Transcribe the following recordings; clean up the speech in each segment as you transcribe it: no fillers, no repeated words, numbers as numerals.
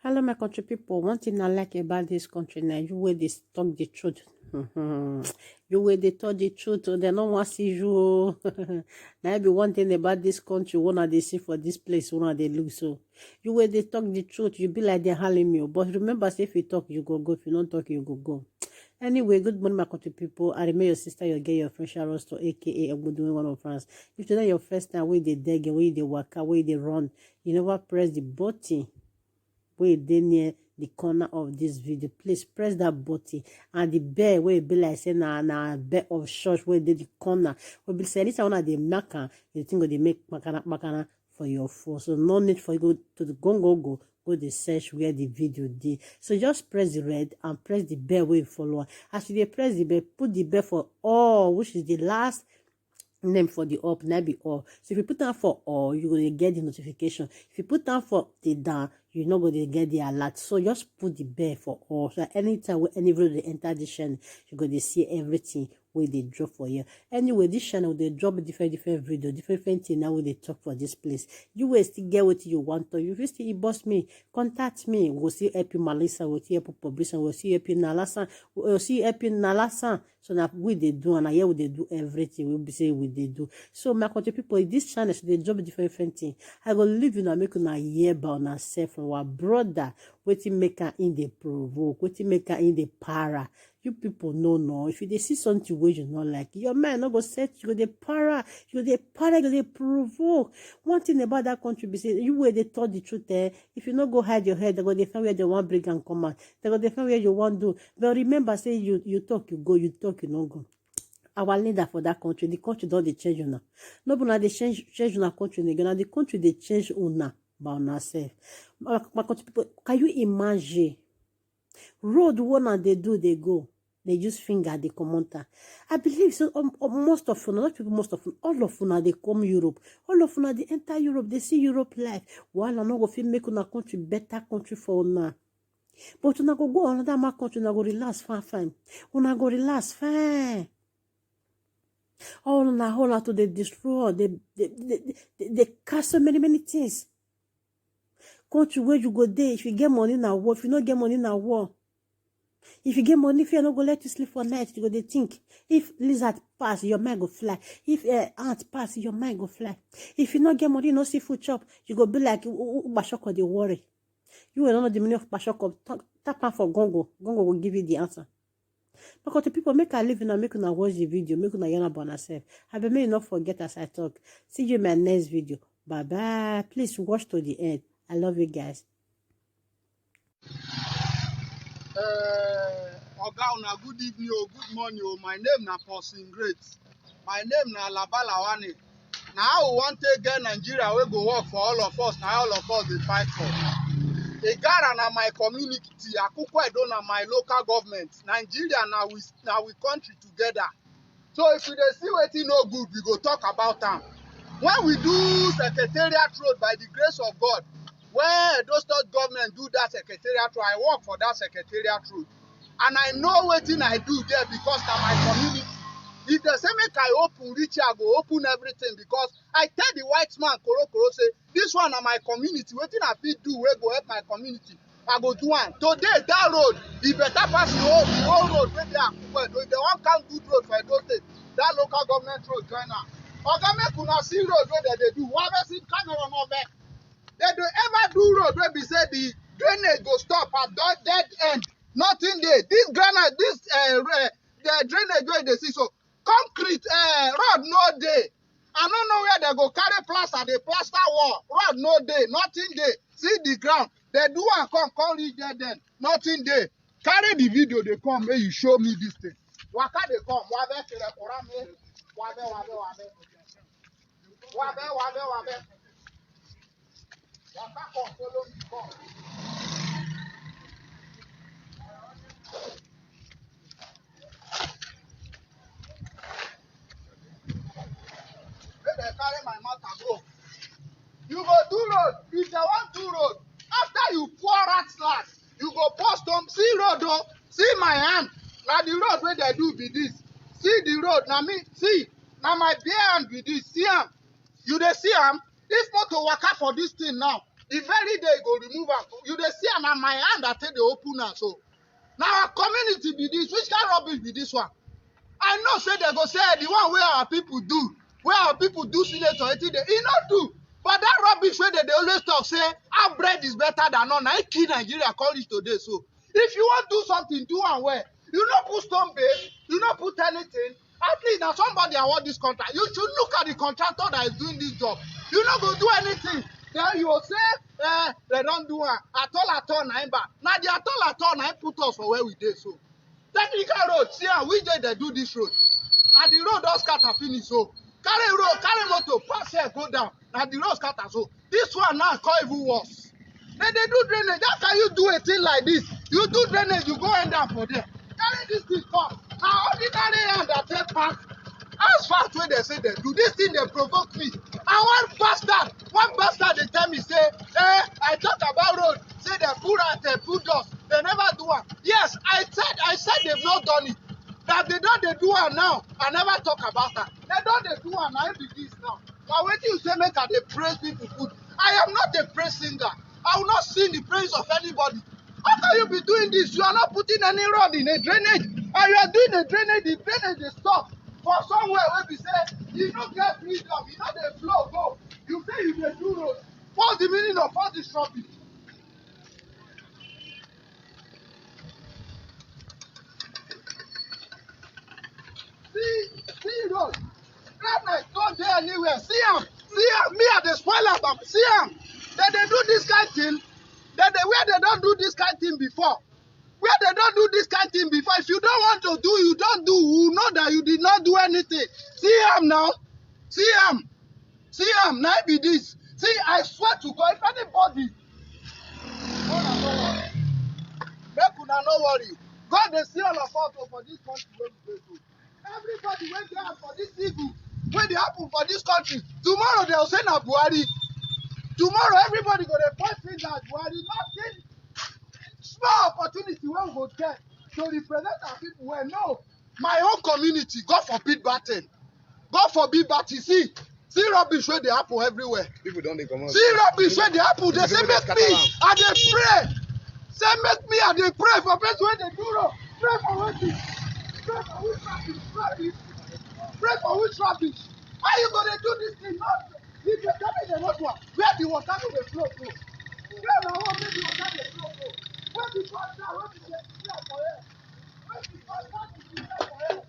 Hello, my country people. One thing I like about this country now, you where they talk the truth. You where they talk the truth, they don't want to see you. Now, be one thing about this country, one of they see for this place, one of they look so. You where they talk the truth, you be like they're hailing you. But remember, say if you talk, you go. If you don't talk, you go. Anyway, good morning, my country people. I remember your sister, your girl, your friend, Sharon Store, aka Egbudu, one of France. If today your first time, where they dig, where they waka, where they run, you never press the button. Where they near the corner of this video, please press that button and the bell where it be like say na bell of church where they the corner will be say anytime one of the marker you think they make makana for your phone, so no need for you go to the go the search where the video did. So just press the red and press the bell where you follow. As you press the bell, put the bell for all, which is the last name for the up, not be all. So if you put down for all, you're going to get the notification. If you put down for the down, you're not going to get the alert. So just put the bell for all. So anytime when any video they enter this channel, you're going to see everything where they drop for you. Anyway, this channel they drop different video, different things now when they talk for this place. You will still get what you want to. If you still boss me, contact me. We'll see help you Malisa, we'll see help you publishing, we'll see help you Nalasa, we'll see help you Nalasa. So now we they do and here we they do everything. We'll be saying we they do. So my country people, this channel so they drop different things. I go leave you and make you hear about yourself from our brother. Waiting maker in the provoke, waiting maker in the para. You people no. If you see something where you not like, your man not go set you go the para, you go the provoke. One thing about that country be say you where they told the truth there. If you not go hide your head, they go defend where they want bring and come out. They go defend where you want do. But remember, say you talk, you go, you talk, you not go. Our leader for that country, the country don't they change you now. Nobody they change una country again. The country they change una by ourselves. My country people, can you imagine? Road one they do, they go. They use finger, they comment. I believe so. Most of them, not people, most of them, all of them, they come Europe. All of them, they enter Europe. They see Europe life. While I'm not going to make una country better country for una. But una go another my country, una go relax fine. Una go relax fine. All una whole lot to they destroy. They cast so many things. Country where you go there, if you get money now war, if you not get money now war. If you get money, if you're not going to let you sleep for night, you go to think. If lizard pass, your mind go fly. If ant pass, your mind go fly. If you not get money, no see food chop, you go be like, Bashoko, they worry. You will not know the meaning of Bashoko. Tap on for Gongo. Gongo will give you the answer. Because the people make a living and make you watch the video, make you learn about yourself. I may not forget as I talk. See you in my next video. Bye-bye. Please watch to the end. I love you guys. Oga una good evening or good morning. My name na Paulson Great. My name na Labalawane. Now how we want to get Nigeria we go work for all of us. Now all of us they fight for. Igara na my community, Akukwedo na my local government. Nigeria now we country together. So if we see wetin no good, we go talk about them. When we do Secretariat Road by the grace of God, where those state government do that Secretariat Road, I work for that Secretariat Road. And I know wetin I do there because na my community. If they say make I open reach, I go open everything because I tell the white man Koro say, this one na my community. Wetin I fit do wey go help my community, I go do one. Today that road, e better pass the whole road wey dey Akukwedo. If they wan count good road for Edo State, that local government road join am. Oga make una see road wey they do. Whoever see camera no vex. They don't ever do road where we say the drainage go stop at that dead end. Nothing there. This granite, the drainage where they see so concrete road no day. I don't know where they go carry plaster, they plaster wall. Road no day, nothing there. See the ground. They do and come reach there then. Nothing there. Carry the video, they come, may you show me this thing. Waka they come. Wabe. Follow me, come. They carry my matter go. You go do road. If they want do road, after you pour rat slash, you go post them. See road though. See my hand. Now the road where they do be this. See the road. Now me see. Now my bare hand be this. See am. You they see am. If motor waka for this thing now, The very day go remove am. You dey see am na my hand that take dey open am so. Na our community be this. Which kind rubbish be this one? I know say they go say the one where our people do senator, wetin dey, e no do. But that rubbish where they always talk say our bread is better than none. I kill Nigeria call it today. So if you want to do something, do am well. You no put stone base, you no put anything. At least now somebody award this contract. You should look at the contractor that is doing this job. You no go do anything. Then you will say, they don't do it. At all, na im back. Now the at all, na im put us for where we dey so. Technical road, see how which day they do this road. And the road don scatter finish so. Carry motor, pass here, go down. And the road scatter so. This one now call even worse. Then they do drainage. How can you do a thing like this? You do drainage, you go end up for there. Carry this thing come. Now ordinary hand that take pass. As far as when they say they do this thing, they provoke me. And one bastard they tell me say, I talk about road, say they put out, they put dust, they never do it. Yes, I said they've not done it. That they do it now. I never talk about that. They do it now. It be this now. But when you say make they praise people put, I am not a praise singer. I will not sing the praise of anybody. How can you be doing this? You are not putting any road in a drainage. And you are doing a drainage, the drainage is stopped. For somewhere where we say, you don't get freedom, you know the flow go. You say you dey do road. What's the meaning of all this rubbish? See road. That night don't dey anywhere. See am. Me at the spoiler but see am. They do this kind of thing. Where they don't do this kind of thing before. Where they don't do this kind of thing before. If you don't want to do, you don't do. You know that you did not do anything. See am now. See am. Now be this. See, I swear to God, if anybody, make una no worry. God dey see all of us for this country wey we dey do. Everybody wey dey for this evil, wey dey happen for this country. Tomorrow they will say na Buhari. Tomorrow everybody go dey point finger at Buhari. Nothing. Small opportunity wey we go get to represent our people well. No, my own community, God forbid bad thing. God forbid bad thing. See rubbish where they happen everywhere. People don't come out. See rubbish where they happen. They say make me, I dey pray. Say make me, I dey pray for person where they do wrong. Pray for wetin? Pray for which rubbish? Pray for which rubbish? How you gonna do this thing? Not if you tell me the road one, where the water go dey flow through. Where na one make the water dey flow through. Where the water wey be dey clear for here. Where the water be clear for here.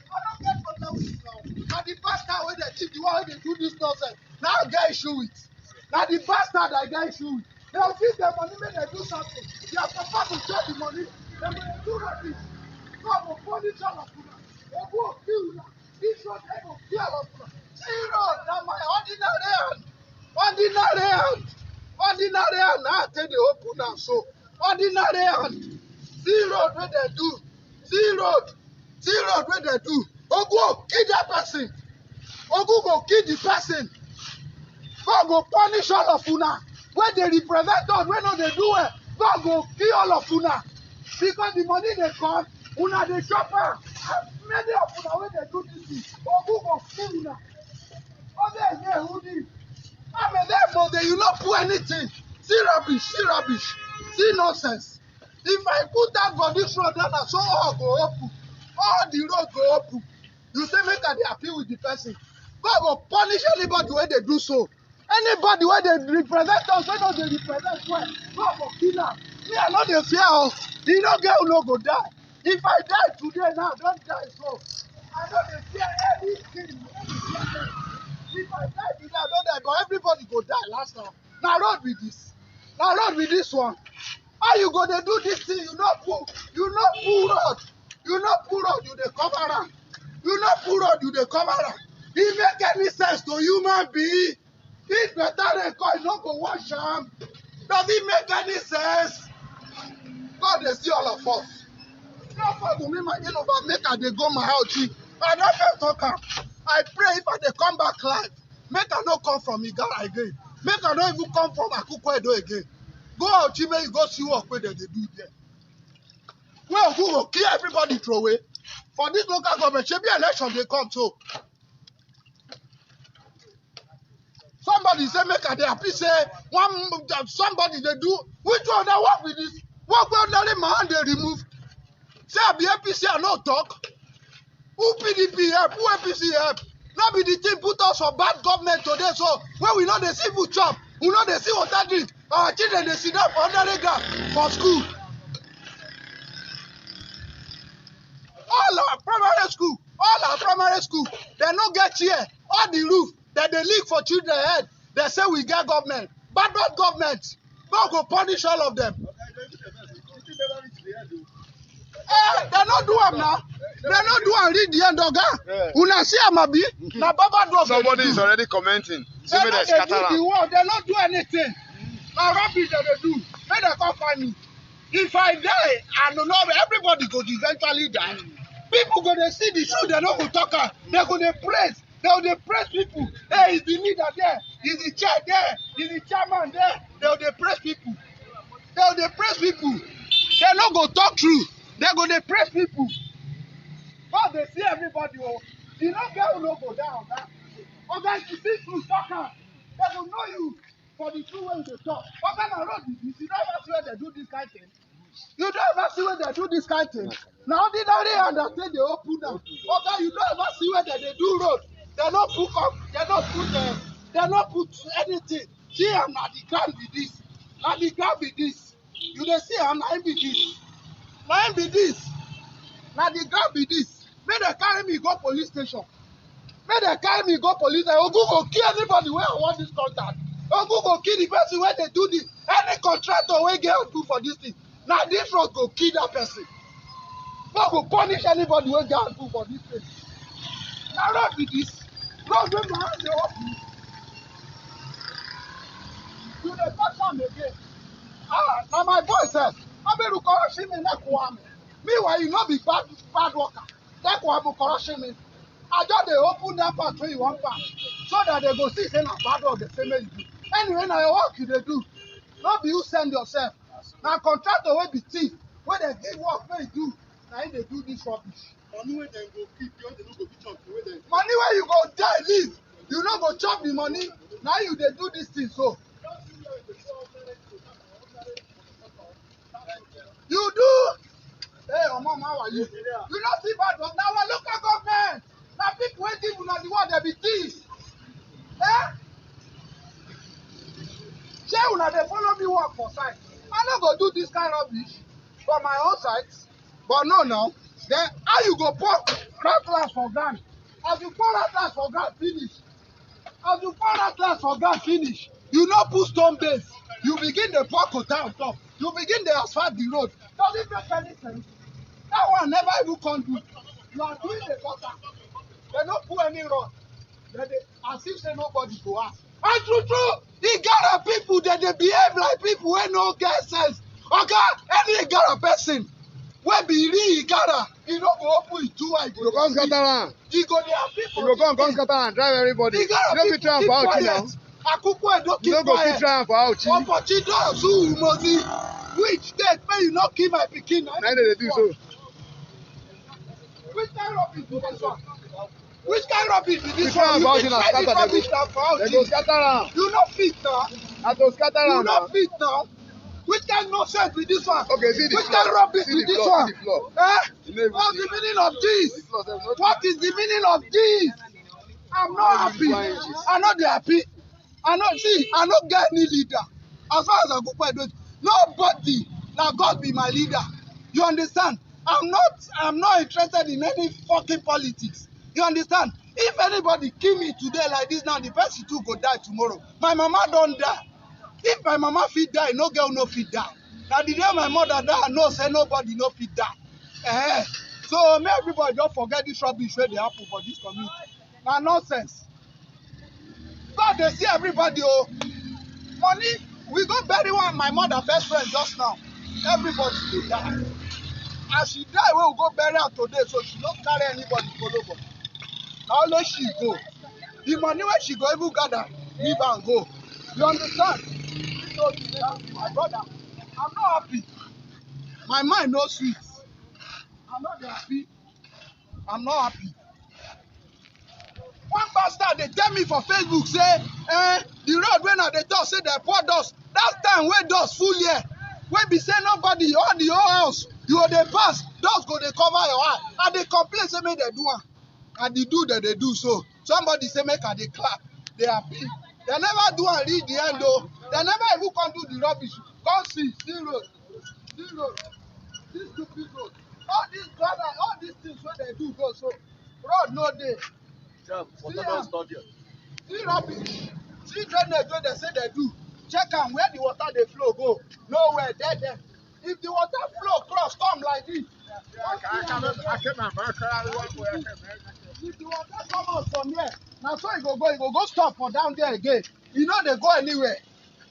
I don't get problem with it now. Now the bastard wey dey thief, the one wey dey do this nonsense, now I get issue with. Now the bastard I get issue with. They will give them money when they do something. They are supposed to share the money. They will do rubbish. God will punish all of you. They will kill you. This one they will kill all of you. Zero. Now my ordinary hand. Ordinary hand. Now I tell the open now so. Ordinary hand. Zero where they do. Zero where they do. Ogu kill that person. Ogu go kill the person. God go punish all of una. When they represent us, when no they do it, God go kill all of una. Because the money they come, una they chop her. Many of una when they do this thing, Ogu go kill una. Other here who did. I mean, therefore, they you not put anything. See rubbish. See nonsense. If I put that for this road, then so all go open. All the road go open. You say make they appeal with the person. God will punish anybody when they do so. Anybody where they represent us, when they represent well, God will kill them. Me, I know they fear us. You don't get who no go die. If I die today now, don't die so. I know they fear anything. If I die today, I don't die, but everybody go die last time. Now road with this. One. How you gonna do this thing? You not pull road. You dey cover am. You dey cover am. It make any sense to human being? If better record, no go wash am. Does it make any sense? God dey see all of us. No for to me, my over make I dey go my house. I don't fit talk am. I pray if I dey come back live, make I no come from Igala again. Make I no even come from Akukwedo again. Go out, make you go see what they do there. Well, who will kill everybody throw away? For this local government, should be election they come so. Somebody say make I dey happy say somebody they do. Which one they work with this? Work well only my hand they remove. Say I be APC I no talk. Who PDP help? Who APC help? Not be the thing put us for bad government today. So when we know the see food chop, we know they see water drink. Our children they sit down for under ground for school. All our primary school, they no get chair. All the roof that they leak for children head. They say we get government. Bad government. God go punish all of them. They not do them now. They not do and read the end of God. Una see Amabi. Na Baba do. Somebody is already commenting. They not do the work. They not do anything. Now rubbish that they do. May they come find me. If I die, I don't know everybody go eventually die. People go to see the truth. They not go talk. They go to praise. They go to praise people. Hey, is the leader there? Is the chair there? Is the chairman there? They go to praise people. They go to praise people. They not go talk true. They go to praise people. But they see everybody. Oh, you know, girl no go down. Oh, guys, you see truth talker. They will know you for the true way they talk. What kind of road is this? You don't ever see where they do this kind of thing. You don't ever see where they do this kind of thing. Now, ordinary understand they open them. Okay, you don't ever see where they do road. They don't put up. They don't put anything. See, I'm not the ground with this. Not the ground with this. You don't see, I'm not be this. Not be this. Now the ground be this. May they carry me go police station. May they carry me go police station. Ogu go kill anybody where I want this contract. Ogu go kill the person where they do this. Any contractor where get do for this thing. Now this road go kill that person. God go punish anybody where get do for this thing. Now road be this. Road wey my hand dey open. You dey touch am again. Now my boy said, Aberu corruption me na kuame. Meanwhile, you not be bad worker. That's why I'm corruption me. I just they open that part where you want part. So that they go see say na bad work the same way you do. Anyway, now your work you they do. Not be you send yourself. Now contractor will be thief. When they give work where you do. Now they do this rubbish. Money where they go keep, you don't go chop. Money where you go die leave. You not go chop the money. Now you they do this thing so. You do. Hey, mama, how are you? You not see bad work. Now our local government. Now people waiting for the one they be thieves. Eh? Say una they follow me work for site. I not go do this kind of rubbish for my own site. But no now. Then how you go pour crackers for ground? As you pour crackers for ground finish. As you pour crackers for ground finish. You not put stone base. You begin the pour quota on top. You begin the asphalt the road. Does it make any sense? That one never even come do. You are doing the gutter. They don't put any road. As if say nobody go ask. And true, the Igara people that they behave like people who no get sense. Okay, any Igara person wey be real Igara, he no go open his two eyes. You go come scatter am. He go dey happy for You go come scatter am, drive everybody. You no fit try am for out now. Akukwe don't keep You no go fit try am for out. Opportunity to Umozi. Which state may you not kill my pikin? Na dey do so. Which kind of rubbish be this one? Which kind of rubbish be this You one? You try be am for very rubbish now for out. They go scatter am. You not fit now. I go scatter You am now. not fit now. Which kind nonsense be this one? Okay, see the Which floor. kind rubbish See be the this floor, one? see the floor. Eh? What's the meaning of this? What is the meaning of this? I'm not happy. I'm not happy. I not get any leader. As far as I go by nobody. Now God be my leader. You understand? I'm not interested in any fucking politics. You understand? If anybody kill me today like this now, the person too go die tomorrow. My mama don't die. If my mama fit die, no girl no fit die. Now the day my mother die, I know say nobody no fit die. So may everybody don't forget this rubbish where they happen for this community. Now nonsense. God they see everybody oh. Money, we go bury one my mother best friend just now. Everybody will die. As she die, we will go bury her today, so she don't carry anybody follow. Now only she go. The money where she go even gather, leave and go. You understand? So my brother, I'm not happy. My mind no sweet. I'm not happy. I'm not happy. one bastard they tell me for Facebook say, the road when they talk say they pour dust. That time when dust full here, when be say nobody all the whole house, you go dey pass, dust go dey cover your eye. And they complain say make they do am, and they do that they do so. Somebody say make they clap, they happy. They never do and reach the end though. They never even come do the rubbish. Come see road, this stupid road. All these gather, all these things what they do go so. Road no day. See rubbish. See drainage wey they say they do. Check am where the water they flow go. Nowhere, there. If the water flow cross come like this. If the water come out from here, now so it go go stop for down there again. You know they go anywhere.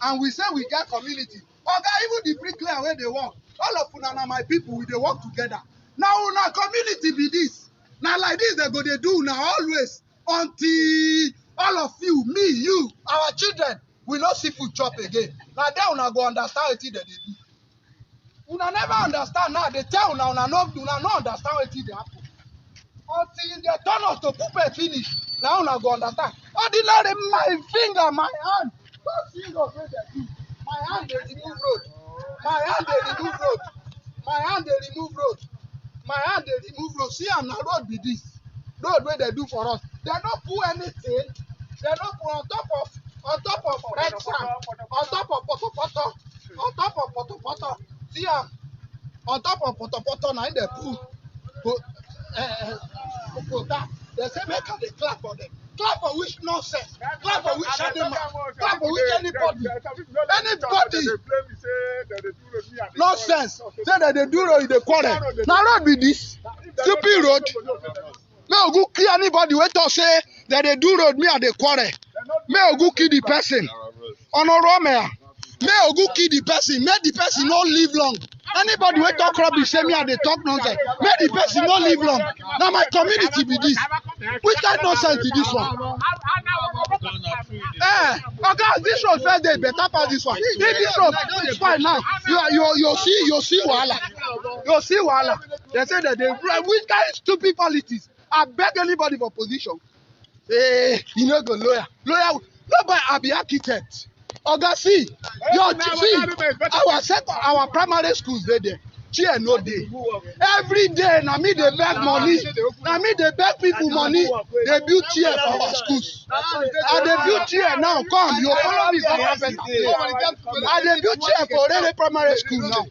And we say we get community. Oga, even the bricklayer where they work, all of una na my people, we dey work together. Now una community be this. Now like this they go they do now always until all of you, me, you, our children, we not see food chop again. Now then una go understand what they do. Una never understand now. They tell una no understand what they happen. Until they turn us to puppet finish. Now una go understand. Ordinary my finger, my hand. Don't see no way they do. My hand they remove road. My hand they remove road. My hand they remove road. My hand they remove road. See am na road be this. Road where they do for us. They don't put anything. They don't put on top of red sand, on top of poto, on top of poto. See am on top of poto now they put they say make they clap for them. Clap for which nonsense? Clap for which animal? Clap for which anybody? Anybody? Nonsense. Say that they do road in the quarrel. Now road be this. Stupid road. No go kill anybody. Wait to say that they do road me at the quarrel. May go kill the person. Honorable. May go kill the person. Make the person not live long. Anybody wait talk rubbish say me at the talk nonsense. Make the person not live long. Now my community be this. Which kind of nonsense is this one? Okay, this road first day better pass this one. If this road is fine now, you see wahala. You see wahala. They say that they which kind of stupid politics. I beg anybody for position. You know go lawyer. Nobody I be architect. Oga see, our primary schools they there. Chair no day. Every day, na me they beg money. Na me they beg people money. They build chair for our schools. And they build chair now. Come, you follow me for carpenter. And they build chair for Rere primary school now.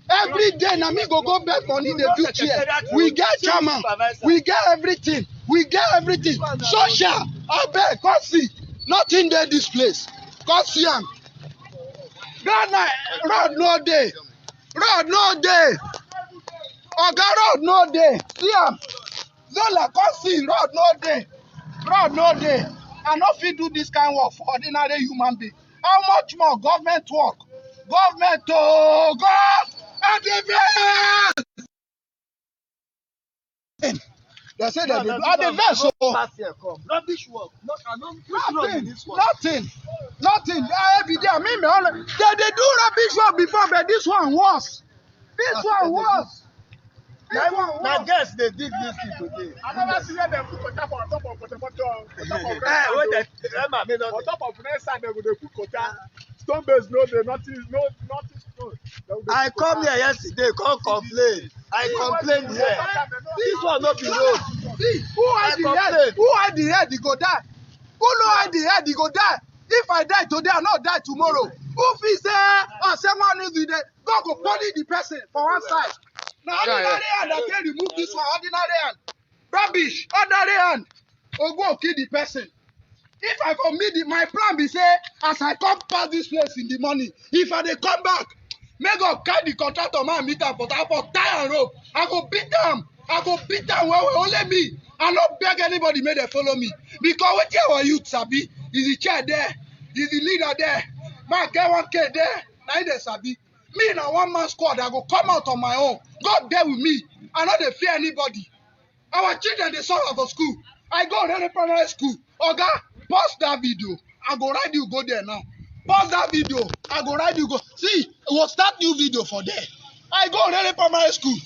Every day, na me go beg money. They build chair. We get chairman. We get everything. We get everything. Social. I beg, come see. Nothing there this place. Come see am. Road no day. Road no day. Oga road no day. See am. Zola come see road no day. Road no day. I no fit do this kind of work for ordinary human being. How much more government work? Government to go and the they say that at the vessel. Rubbish work. Nothing. Every day, I mean, they do rubbish work before, but this one was. This one was. Now guess they did this thing today. I never see them put kota for on top of on top of next side they go put kota. Stone base no dey nothing stone. I come here yesterday, come complain. I complain here. This one not be road. See, who hide the head, he go die. Who no hide the head, he go die. If I die today, I not die tomorrow. Who feel say, someone is with God go body the person for one side. Now ordinary hand, I can remove this one. Ordinary hand, rubbish. Ordinary hand, or go kill the person. If I commit my plan be say, as I come past this place in the morning, if I dey come back, may God carry the contractor man meet am for tie and rope. I go beat them. Well, only me. I not beg anybody may they follow me. Because what your youth sabi is the chair there, is the leader there. Man get 1K there, now they sabi. Me in a one-man squad, I go come out on my own. God there with me. I know they fear anybody. Our children they suffer for school. I go to the primary school. Oga, pause that video. I go ride you go there now. Pause that video. I go ride you go. See, we'll start new video for there. I go to the primary school.